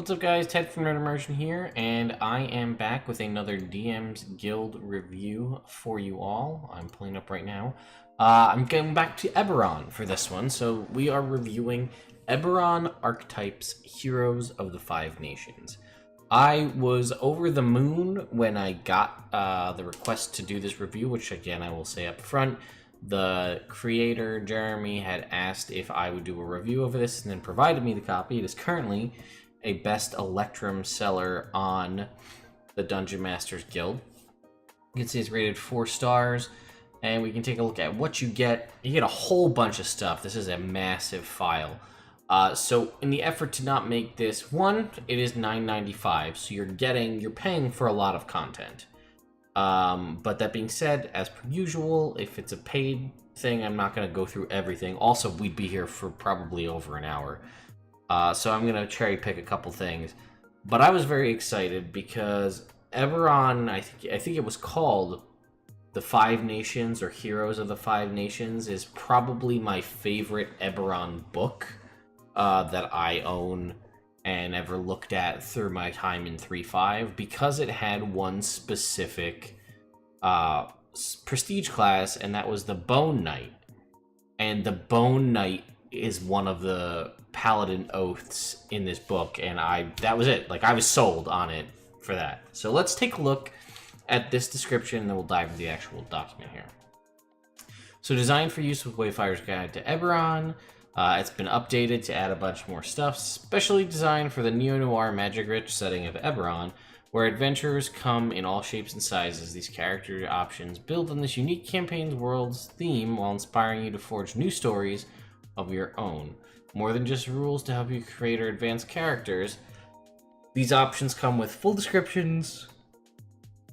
What's up guys, Ted from Immersion here, and I am back with another DM's Guild review for you all. I'm pulling up right now. I'm going back to Eberron for this one, so we are reviewing Eberron Archetypes, Heroes of the Five Nations. I was over the moon when I got the request to do this review, which again I will say up front. The creator, Jeremy, had asked if I would do a review of this and then provided me the copy. It is currently a best Electrum seller on the Dungeon Masters Guild. You can see it's rated 4 stars, and we can take a look at what you get. You get a whole bunch of stuff. This is a massive file. So in the effort to not make this, one, it is $9.95, so you're paying for a lot of content. But that being said, as per usual, if it's a paid thing, I'm not going to go through everything. Also, we'd be here for probably over an hour. So I'm going to cherry pick a couple things. But I was very excited because Eberron, I think it was called The Five Nations or Heroes of the Five Nations, is probably my favorite Eberron book that I own and ever looked at through my time in 3.5, because it had one specific prestige class, and that was the Bone Knight. And the Bone Knight is one of the paladin oaths in this book, and that was it. Like, I was sold on it for that. So let's take a look at this description, and then we'll dive into the actual document here. So designed for use with Wayfarer's Guide to Eberron. It's been updated to add a bunch more stuff, specially designed for the neo-noir magic-rich setting of Eberron, where adventurers come in all shapes and sizes. These character options build on this unique campaign's world's theme while inspiring you to forge new stories of your own. More than just rules to help you create or advance characters, these options come with full descriptions,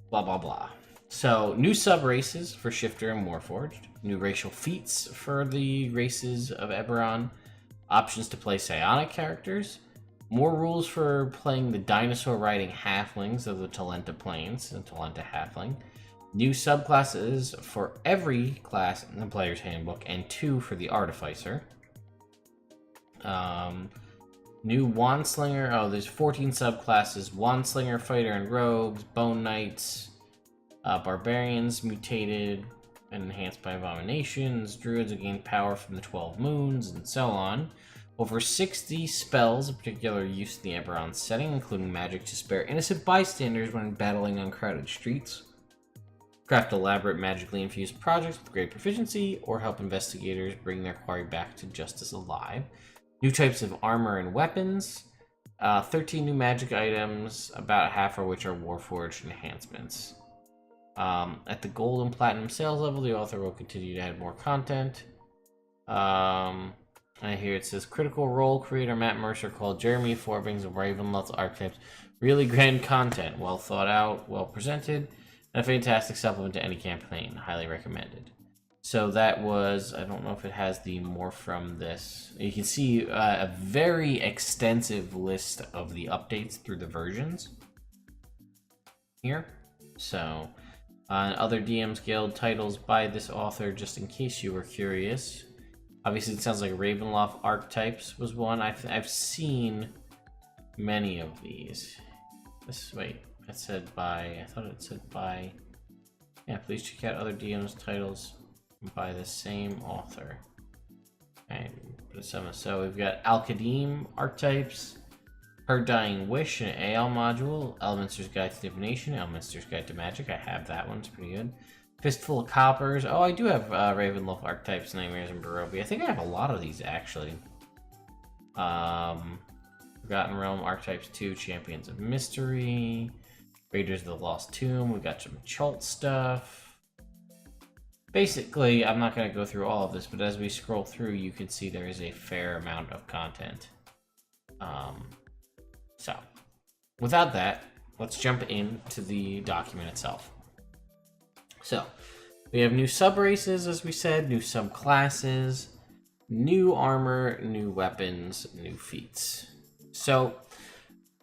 blah blah blah. So, new sub-races for Shifter and Warforged, new racial feats for the races of Eberron, options to play psionic characters, more rules for playing the dinosaur-riding halflings of the Talenta Plains, and Talenta Halfling, new subclasses for every class in the player's handbook, and 2 for the Artificer. New Wandslinger, there's 14 subclasses, Wandslinger, Fighter and Rogues, Bone Knights, Barbarians, mutated and enhanced by abominations, Druids who gain power from the 12 moons, and so on. Over 60 spells of particular use in the Eberron setting, including magic to spare innocent bystanders when battling on crowded streets. Craft elaborate magically infused projects with great proficiency, or help investigators bring their quarry back to justice alive. New types of armor and weapons. 13 new magic items, about half of which are Warforged enhancements. At the gold and platinum sales level, the author will continue to add more content. And here it says, Critical Role creator Matt Mercer called Jeremy Forbing's Ravenloft Archetypes really grand content, well thought out, well presented, and a fantastic supplement to any campaign. Highly recommended. So that was, I don't know if it has the more from this. You can see a very extensive list of the updates through the versions here. So, other DM's Guild titles by this author, just in case you were curious. Obviously, it sounds like Ravenloft Archetypes was one. I've seen many of these. Wait, it said by, I thought it said by, yeah, please check out other DM's titles by the same author. Okay, so we've got Al-Qadim Archetypes, Her Dying Wish, an AL module, Elminster's Guide to Divination, Elminster's Guide to Magic. I have that one, it's pretty good. Fistful of Coppers. Oh, I do have Ravenloft Archetypes, Nightmares, and Barovia. I think I have a lot of these, actually. Forgotten Realm Archetypes 2, Champions of Mystery, Raiders of the Lost Tomb. We got some Chult stuff. Basically, I'm not going to go through all of this, but as we scroll through, you can see there is a fair amount of content. So, without that, let's jump into the document itself. So, we have new sub-races, as we said, new subclasses, new armor, new weapons, new feats. So,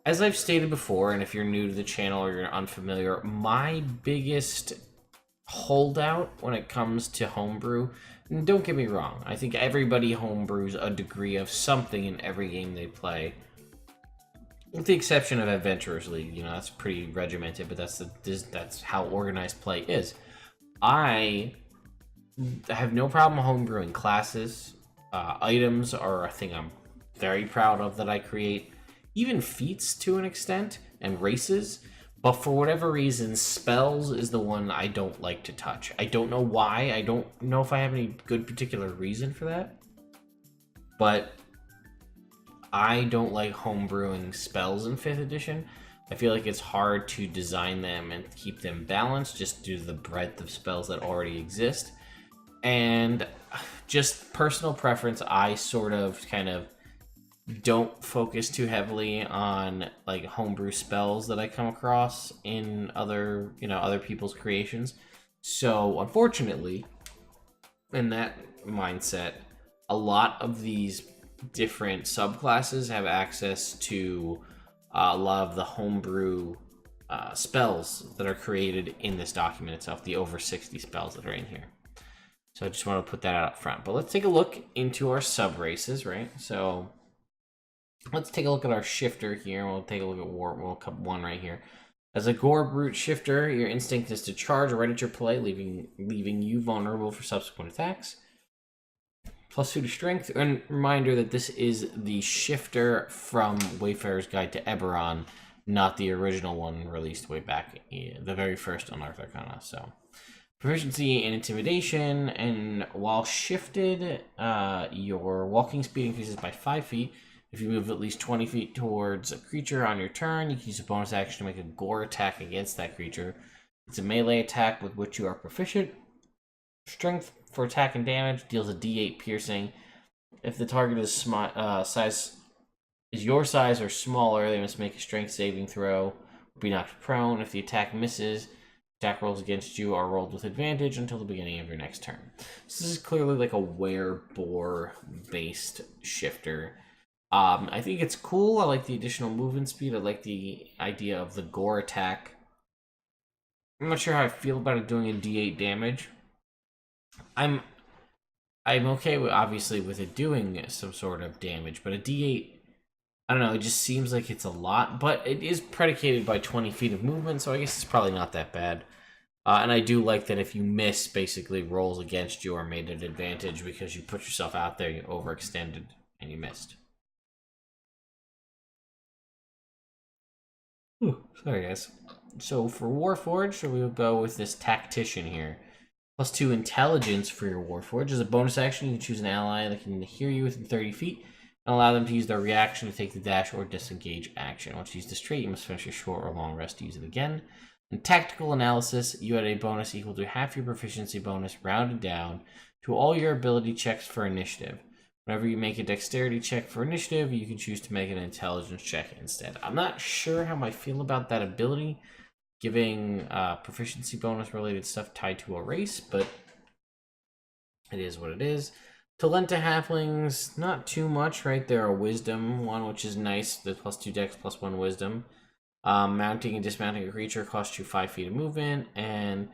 as I've stated before, and if you're new to the channel or you're unfamiliar, my biggest holdout when it comes to homebrew, and don't get me wrong, I think everybody homebrews a degree of something in every game they play. With the exception of Adventurers League, you know, that's pretty regimented, but that's how organized play is. I have no problem homebrewing classes. Items are a thing I'm very proud of that I create. Even feats to an extent, and races. But for whatever reason, spells is the one I don't like to touch. I don't know why. I don't know if I have any good particular reason for that. But I don't like homebrewing spells in 5th edition. I feel like it's hard to design them and keep them balanced just due to the breadth of spells that already exist. And just personal preference, I sort of kind of don't focus too heavily on like homebrew spells that I come across in other, you know, other people's creations. So unfortunately, in that mindset, a lot of these different subclasses have access to a lot of the homebrew spells that are created in this document itself, the over 60 spells that are in here. So I just want to put that out up front. But let's take a look into our subraces, right? So let's take a look at our shifter here. We'll take a look at World Cup 1 right here. As a Gore Brute shifter, your instinct is to charge right at your play, leaving you vulnerable for subsequent attacks. +2 to strength. And reminder that this is the shifter from Wayfarer's Guide to Eberron, not the original one released way back, the very first Unearthed Arcana. So proficiency in intimidation, and while shifted, your walking speed increases by 5 feet. If you move at least 20 feet towards a creature on your turn, you can use a bonus action to make a gore attack against that creature. It's a melee attack with which you are proficient. Strength for attack and damage, deals a d8 piercing. If the target is your size or smaller, they must make a strength saving throw, or be knocked prone. If the attack misses, attack rolls against you are rolled with advantage until the beginning of your next turn. So this is clearly like a werebore based shifter. I think it's cool. I like the additional movement speed. I like the idea of the gore attack. I'm not sure how I feel about it doing a d8 damage. I'm okay with, obviously, with it doing some sort of damage, but a d8, I don't know, it just seems like it's a lot, but it is predicated by 20 feet of movement, so I guess it's probably not that bad. And I do like that if you miss, basically rolls against you are made an advantage because you put yourself out there, you overextended, and you missed. Ooh, sorry guys. So for Warforged, we'll go with this Tactician here. +2 intelligence for your Warforged. As a bonus action, you can choose an ally that can hear you within 30 feet and allow them to use their reaction to take the dash or disengage action. Once you use this trait, you must finish a short or long rest to use it again. In tactical analysis, you add a bonus equal to half your proficiency bonus rounded down to all your ability checks for initiative. Whenever you make a dexterity check for initiative, you can choose to make an intelligence check instead. I'm not sure how I feel about that ability, giving proficiency bonus related stuff tied to a race, but it is what it is. Talenta halflings, not too much, right? They're a wisdom one, which is nice. The +2 dex, +1 wisdom. Mounting and dismounting a creature costs you 5 feet of movement, and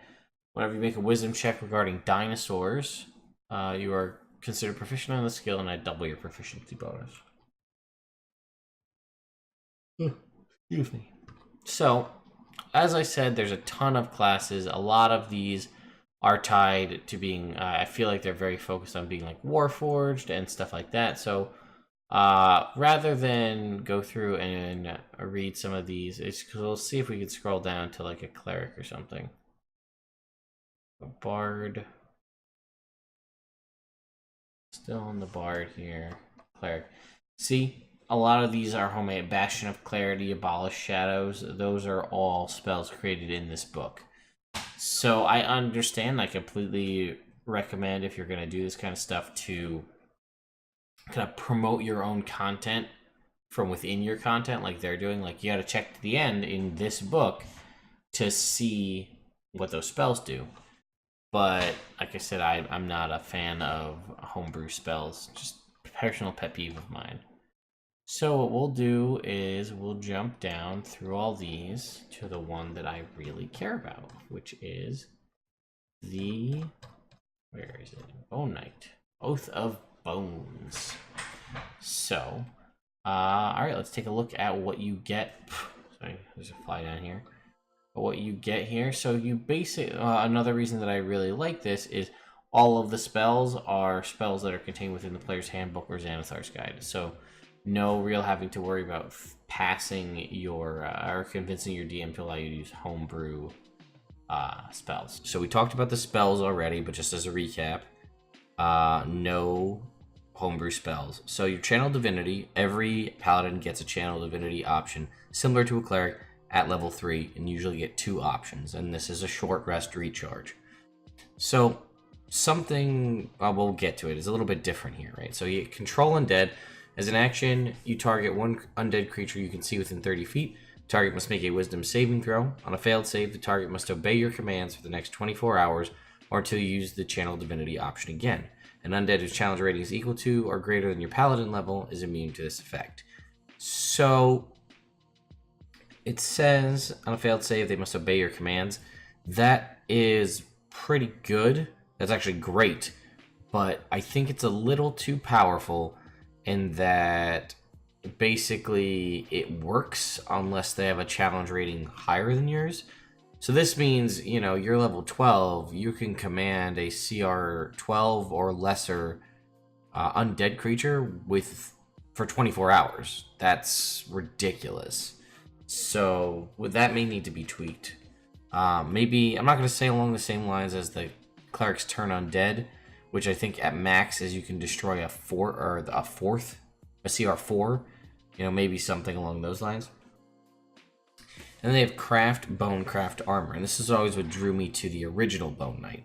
whenever you make a wisdom check regarding dinosaurs, you are considered proficient on the skill and I double your proficiency bonus. Excuse me. So, as I said, there's a ton of classes. A lot of these are tied to being, I feel like they're very focused on being like Warforged and stuff like that. So, rather than go through and read some of these, we'll see if we can scroll down to like a Cleric or something. A Bard. Still on the Bard here. Cleric. See, a lot of these are homemade. Bastion of Clarity, Abolish Shadows. Those are all spells created in this book. So I understand. I completely recommend, if you're going to do this kind of stuff, to kind of promote your own content from within your content like they're doing. Like, you got to check to the end in this book to see what those spells do. But like I said, I'm not a fan of homebrew spells. Just personal pet peeve of mine. So what we'll do is we'll jump down through all these to the one that I really care about, which is the, where is it? Bone Knight. Oath of Bones. So Alright, let's take a look at what you get. Sorry, there's a fly down here. But what you get here, so you another reason that I really like this is all of the spells are spells that are contained within the player's handbook or Xanathar's guide. So no real having to worry about passing your, or convincing your DM to allow you to use homebrew spells. So we talked about the spells already, but just as a recap, no homebrew spells. So your Channel Divinity, every paladin gets a Channel Divinity option, similar to a cleric at level 3, and usually get 2 options, and this is a short rest recharge. So something, we'll get to it, is a little bit different here, right? So you control undead. As an action, you target one undead creature you can see within 30 feet. The target must make a wisdom saving throw. On a failed save, the target must obey your commands for the next 24 hours or until you use the Channel Divinity option again. An undead whose challenge rating is equal to or greater than your paladin level is immune to this effect. So it says on a failed save, they must obey your commands. That is pretty good. That's actually great. But I think it's a little too powerful in that basically it works unless they have a challenge rating higher than yours. So this means, you know, you're level 12, you can command a CR 12 or lesser undead creature for 24 hours. That's ridiculous. So that may need to be tweaked. Maybe, I'm not going to say along the same lines as the Cleric's Turn Undead, which I think at max is you can destroy a CR 4, you know, maybe something along those lines. And then they have Craft, Bone, Craft Armor, and this is always what drew me to the original Bone Knight.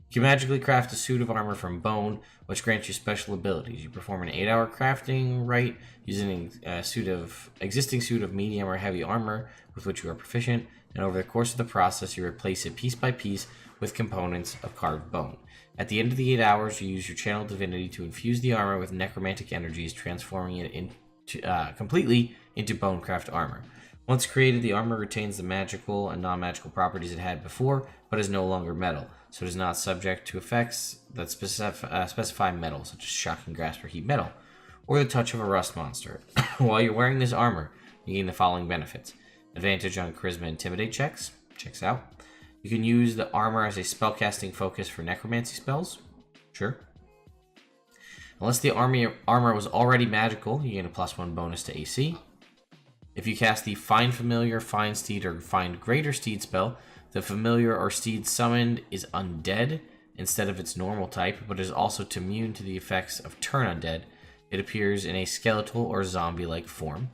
You can magically craft a suit of armor from bone, which grants you special abilities. You perform an 8-hour crafting rite using a existing suit of medium or heavy armor with which you are proficient, and over the course of the process, you replace it piece by piece with components of carved bone. At the end of the 8 hours, you use your Channel Divinity to infuse the armor with necromantic energies, transforming it completely into Bonecraft armor. Once created, the armor retains the magical and non-magical properties it had before, but is no longer metal, so it is not subject to effects that specify metal, such as shocking grasp or heat metal, or the touch of a rust monster. While you're wearing this armor, you gain the following benefits. Advantage on Charisma Intimidate checks. Checks out. You can use the armor as a spellcasting focus for necromancy spells. Sure. Unless the armor was already magical, you gain a +1 bonus to AC. If you cast the Find Familiar, Find Steed, or Find Greater Steed spell, the familiar or steed summoned is undead instead of its normal type, but is also immune to the effects of Turn Undead. It appears in a skeletal or zombie-like form.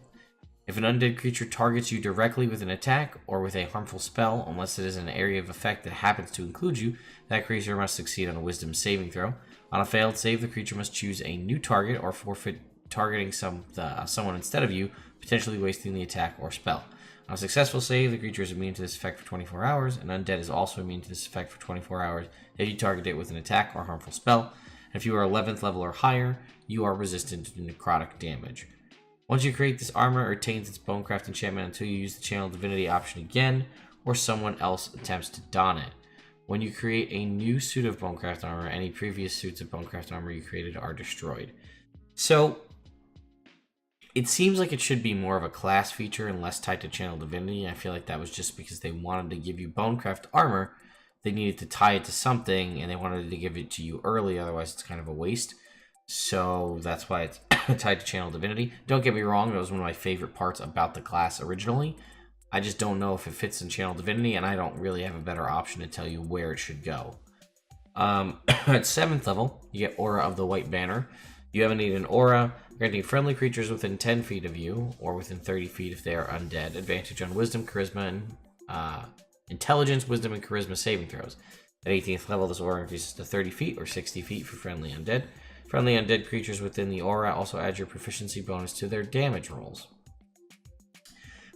If an undead creature targets you directly with an attack or with a harmful spell, unless it is an area of effect that happens to include you, that creature must succeed on a Wisdom saving throw. On a failed save, the creature must choose a new target or forfeit targeting someone instead of you, potentially wasting the attack or spell. On a successful save, the creature is immune to this effect for 24 hours, and undead is also immune to this effect for 24 hours if you target it with an attack or harmful spell. And if you are 11th level or higher, you are resistant to necrotic damage. Once you create this armor, it retains its Bonecraft enchantment until you use the Channel Divinity option again, or someone else attempts to don it. When you create a new suit of Bonecraft armor, any previous suits of Bonecraft armor you created are destroyed. So it seems like it should be more of a class feature and less tied to Channel Divinity. I feel like that was just because they wanted to give you Bonecraft armor. They needed to tie it to something, and they wanted to give it to you early, otherwise it's kind of a waste. So that's why it's tied to Channel Divinity. Don't get me wrong, that was one of my favorite parts about the class originally. I just don't know if it fits in Channel Divinity, and I don't really have a better option to tell you where it should go. At 7th level, you get Aura of the White Banner. You have an aura, granting friendly creatures within 10 feet of you, or within 30 feet if they are undead, advantage on Wisdom, Charisma, and Intelligence, Wisdom, and Charisma saving throws. At 18th level, this aura increases to 30 feet or 60 feet for friendly undead. Friendly undead creatures within the aura also add your proficiency bonus to their damage rolls.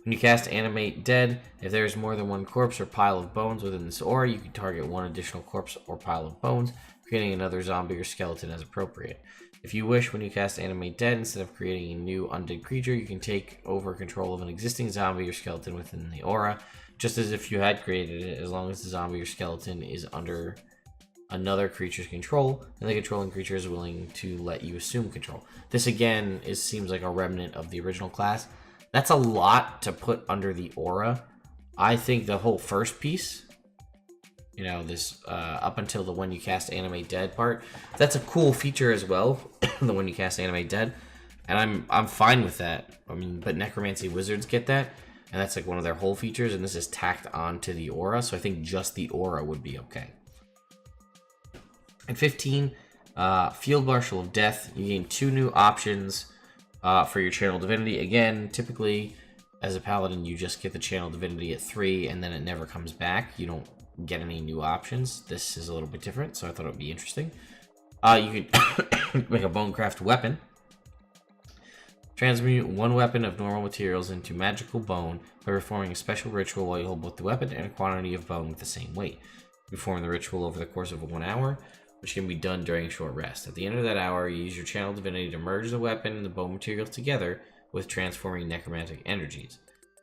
When you cast Animate Dead, if there is more than one corpse or pile of bones within this aura, you can target one additional corpse or pile of bones, creating another zombie or skeleton as appropriate. If you wish, when you cast Animate Dead, instead of creating a new undead creature, you can take over control of an existing zombie or skeleton within the aura, just as if you had created it, as long as the zombie or skeleton is under another creature's control, and the controlling creature is willing to let you assume control. This again seems like a remnant of the original class. That's a lot to put under the aura. I think the whole first piece, you know, this up until the when you cast Animate Dead part, that's a cool feature as well. The when you cast Animate Dead, and I'm fine with that. I mean, but Necromancy Wizards get that, and that's like one of their whole features, and this is tacked onto the aura, so I think just the aura would be okay. At 15, Field-Marshal of Death. You gain 2 new options for your Channel Divinity. Again, typically, as a Paladin, you just get the Channel Divinity at 3, and then it never comes back. You don't get any new options. This is a little bit different, so I thought it would be interesting. You could make a Bonecraft weapon. Transmute 1 weapon of normal materials into magical bone by performing a special ritual while you hold both the weapon and a quantity of bone with the same weight. You perform the ritual over the course of 1 hour, which can be done during a short rest. At the end of that hour, you use your Channel Divinity to merge the weapon and the bone material together with transforming necromantic energies.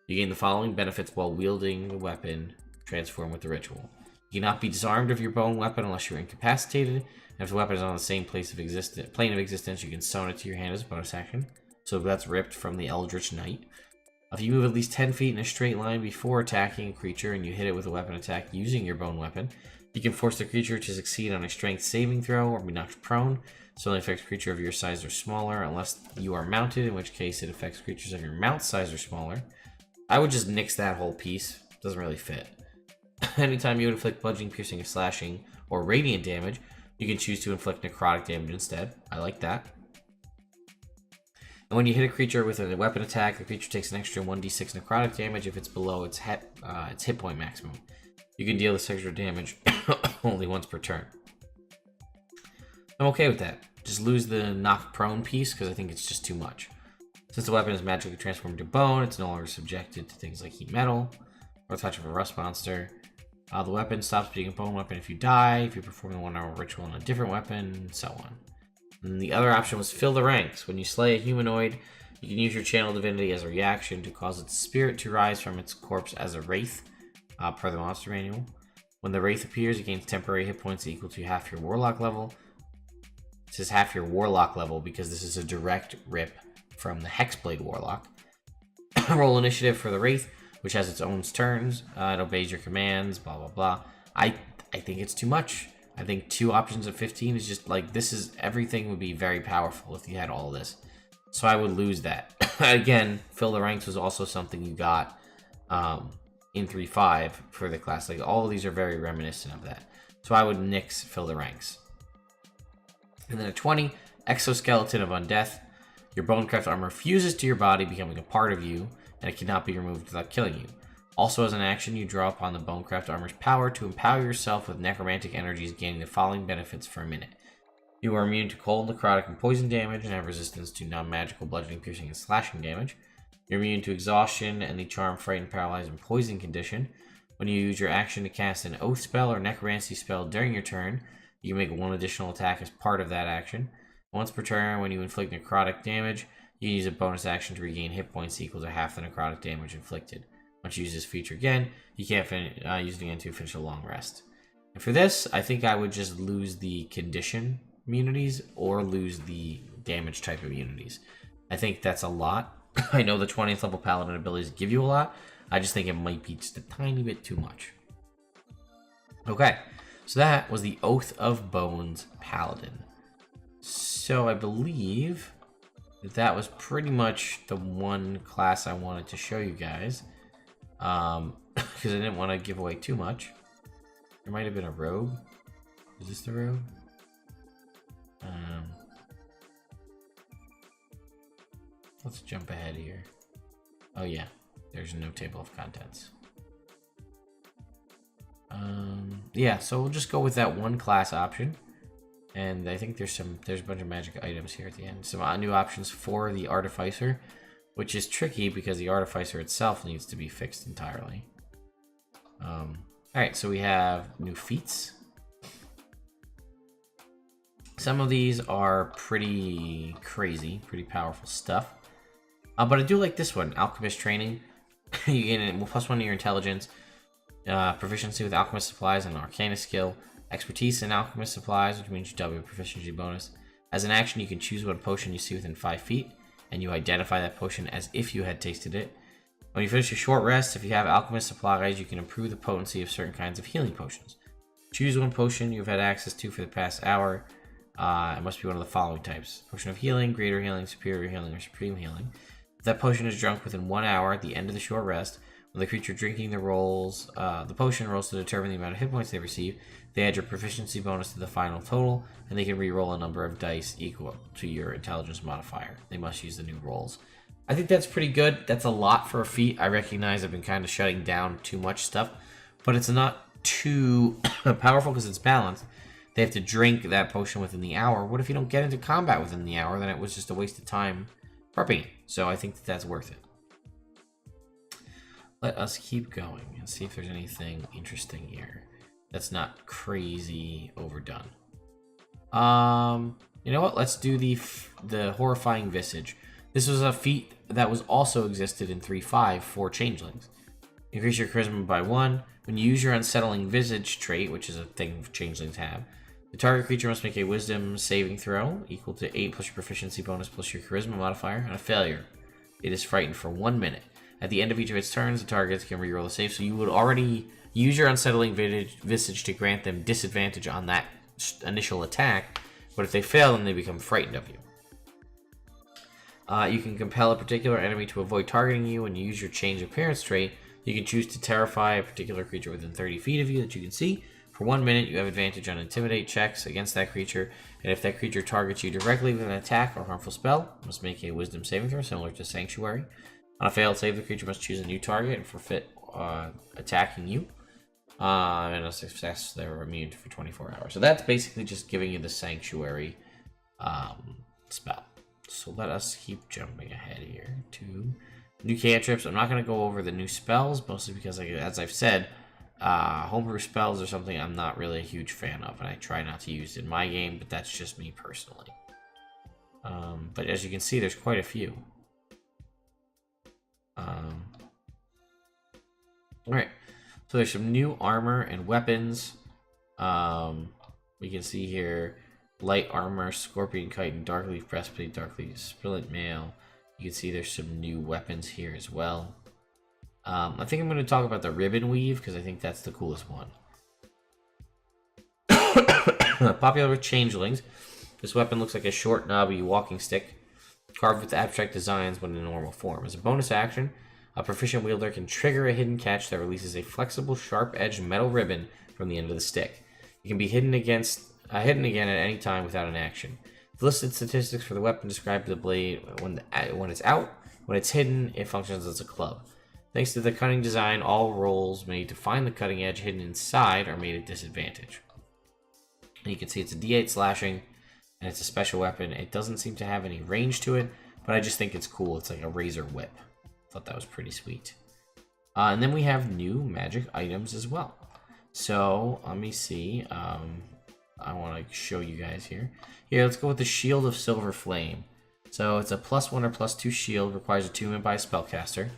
You gain the following benefits while wielding the weapon transform with the ritual. You cannot be disarmed of your bone weapon unless you're incapacitated, and if the weapon is on the same plane of existence, you can summon it to your hand as a bonus action. So that's ripped from the Eldritch Knight. If you move at least 10 feet in a straight line before attacking a creature and you hit it with a weapon attack using your bone weapon, you can force the creature to succeed on a strength saving throw or be knocked prone. This only affects creatures of your size or smaller unless you are mounted, in which case it affects creatures of your mount size or smaller. I would just nix that whole piece. Doesn't really fit. Anytime you inflict bludgeoning, piercing, or slashing, or radiant damage, you can choose to inflict necrotic damage instead. I like that. And when you hit a creature with a weapon attack, the creature takes an extra 1d6 necrotic damage if it's below its hit point maximum. You can deal this extra damage only once per turn. I'm okay with that. Just lose the knock prone piece because I think it's just too much. Since the weapon is magically transformed to bone, it's no longer subjected to things like heat metal or the touch of a rust monster. The weapon stops being a bone weapon if you die, if you perform the 1 hour ritual on a different weapon, and so on. And the other option was Fill the Ranks. When you slay a humanoid, you can use your Channel Divinity as a reaction to cause its spirit to rise from its corpse as a wraith, per the monster manual. When the wraith appears, it gains temporary hit points equal to half your warlock level. It says half your warlock level because this is a direct rip from the Hexblade Warlock. Roll initiative for the wraith, which has its own turns. It obeys your commands, blah, blah, blah. I think it's too much. I think 2 options of 15 is just like, this is, everything would be very powerful if you had all this. So I would lose that. Again, Fill the Ranks was also something you got in 3.5 for the class. Like, all of these are very reminiscent of that. So I would nix Fill the Ranks. And then at 20, Exoskeleton of Undeath. Your Bonecraft armor fuses to your body, becoming a part of you, and it cannot be removed without killing you. Also, as an action, you draw upon the Bonecraft armor's power to empower yourself with necromantic energies, gaining the following benefits for a minute. You are immune to cold, necrotic, and poison damage, and have resistance to non-magical bludgeoning, piercing, and slashing damage. You're immune to exhaustion and the charm, frighten, paralyze, and poison condition. When you use your action to cast an oath spell or necromancy spell during your turn, you can make 1 additional attack as part of that action. Once per turn, when you inflict necrotic damage, you can use a bonus action to regain hit points equal to half the necrotic damage inflicted. Once you use this feature again, you can't use it again to finish a long rest. And for this, I think I would just lose the condition immunities or lose the damage type immunities. I think that's a lot. I know the 20th level paladin abilities give you a lot. I just think it might be just a tiny bit too much. Okay, so that was the Oath of Bones Paladin. So I believe that was pretty much the one class I wanted to show you guys. Because I didn't want to give away too much. There might have been a rogue. Is this the rogue? Let's jump ahead here. Oh yeah, there's no table of contents. Yeah, so we'll just go with that one class option. And I think there's a bunch of magic items here at the end. Some new options for the Artificer, which is tricky because the Artificer itself needs to be fixed entirely. Alright, so we have new feats. Some of these are pretty crazy, pretty powerful stuff. But I do like this one, Alchemist Training. You gain +1 to your intelligence, proficiency with alchemist supplies and arcana skill, Expertise and alchemist supplies, which means you double your proficiency bonus. As an action, you can choose what potion you see within 5 feet, and you identify that potion as if you had tasted it. When you finish your short rest, if you have alchemist supplies, you can improve the potency of certain kinds of healing potions. Choose one potion you've had access to for the past hour. It must be one of the following types: potion of healing, greater healing, superior healing, or supreme healing. If that potion is drunk within 1 hour at the end of the short rest, when the creature drinking the potion rolls to determine the amount of hit points they receive, they add your proficiency bonus to the final total, and they can re-roll a number of dice equal to your intelligence modifier. They must use the new rolls. I think that's pretty good. That's a lot for a feat. I recognize I've been kind of shutting down too much stuff, but it's not too powerful because it's balanced. They have to drink that potion within the hour. What if you don't get into combat within the hour? Then it was just a waste of time prepping it. So I think that's worth it. Let us keep going and see if there's anything interesting here that's not crazy overdone. You know what? Let's do the horrifying visage. This was a feat that was also existed in 3.5 for changelings. Increase your charisma by 1. When you use your unsettling visage trait, which is a thing changelings have, the target creature must make a wisdom saving throw equal to 8 plus your proficiency bonus plus your charisma modifier. On a failure, it is frightened for 1 minute. At the end of each of its turns, the targets can reroll a save, so you would already use your unsettling visage to grant them disadvantage on that initial attack, but if they fail, then they become frightened of you. You can compel a particular enemy to avoid targeting you. When you use your change appearance trait, you can choose to terrify a particular creature within 30 feet of you that you can see. For 1 minute, you have advantage on intimidate checks against that creature, and if that creature targets you directly with an attack or harmful spell, you must make a wisdom saving throw similar to Sanctuary. On a failed save, the creature must choose a new target and forfeit attacking you. And a success, they're immune for 24 hours. So that's basically just giving you the Sanctuary spell. So let us keep jumping ahead here to new cantrips. I'm not going to go over the new spells, mostly because, as I've said, homebrew spells are something I'm not really a huge fan of, and I try not to use in my game, but that's just me personally. But as you can see, there's quite a few. Alright, so there's some new armor and weapons. We can see here light armor, scorpion kite, and dark leaf breastplate, dark leaf splint mail. You can see there's some new weapons here as well. I think I'm going to talk about the ribbon weave because I think that's the coolest one. Popular with changelings, this weapon looks like a short, knobby walking stick carved with abstract designs when in normal form. As a bonus action, a proficient wielder can trigger a hidden catch that releases a flexible, sharp-edged metal ribbon from the end of the stick. It can be hidden again at any time without an action. The listed statistics for the weapon describe the blade when it's out. When it's hidden, it functions as a club. Thanks to the cunning design, all rolls made to find the cutting edge hidden inside are made at disadvantage. And you can see it's a D8 slashing, and it's a special weapon. It doesn't seem to have any range to it, but I just think it's cool. It's like a razor whip. Thought that was pretty sweet. And then we have new magic items as well. So let me see. I want to show you guys here. Here, let's go with the Shield of Silver Flame. So it's a +1 or +2 shield, requires attunement by a spellcaster.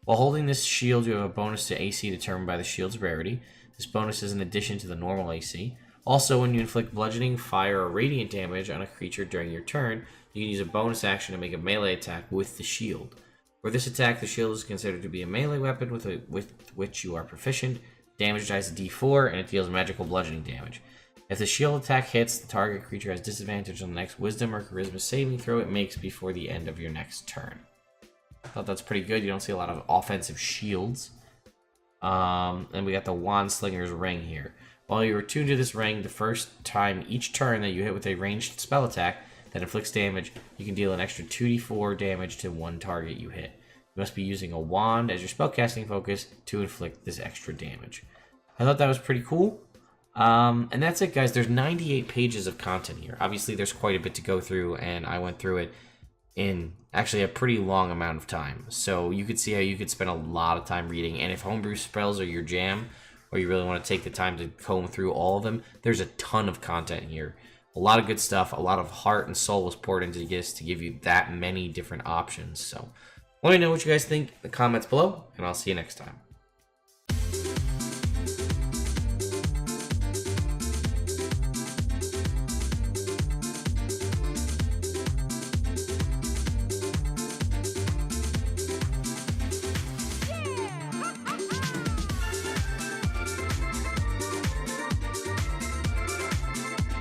While holding this shield, you have a bonus to AC determined by the shield's rarity. This bonus is in addition to the normal AC. Also, when you inflict bludgeoning, fire, or radiant damage on a creature during your turn, you can use a bonus action to make a melee attack with the shield. For this attack, the shield is considered to be a melee weapon with which you are proficient. Damage dice D4, and it deals magical bludgeoning damage. If the shield attack hits, the target creature has disadvantage on the next wisdom or charisma saving throw it makes before the end of your next turn. I thought that's pretty good. You don't see a lot of offensive shields. And we got the Wand Slinger's Ring here. While you're attuned to this ring, the first time each turn that you hit with a ranged spell attack that inflicts damage, you can deal an extra 2d4 damage to one target you hit. You must be using a wand as your spellcasting focus to inflict this extra damage. I thought that was pretty cool. And that's it, guys. There's 98 pages of content here. Obviously, there's quite a bit to go through, and I went through it in actually a pretty long amount of time. So you could see how you could spend a lot of time reading, and if homebrew spells are your jam, or you really want to take the time to comb through all of them, there's a ton of content here. A lot of good stuff, a lot of heart and soul was poured into this to give you that many different options. So let me know what you guys think in the comments below, and I'll see you next time.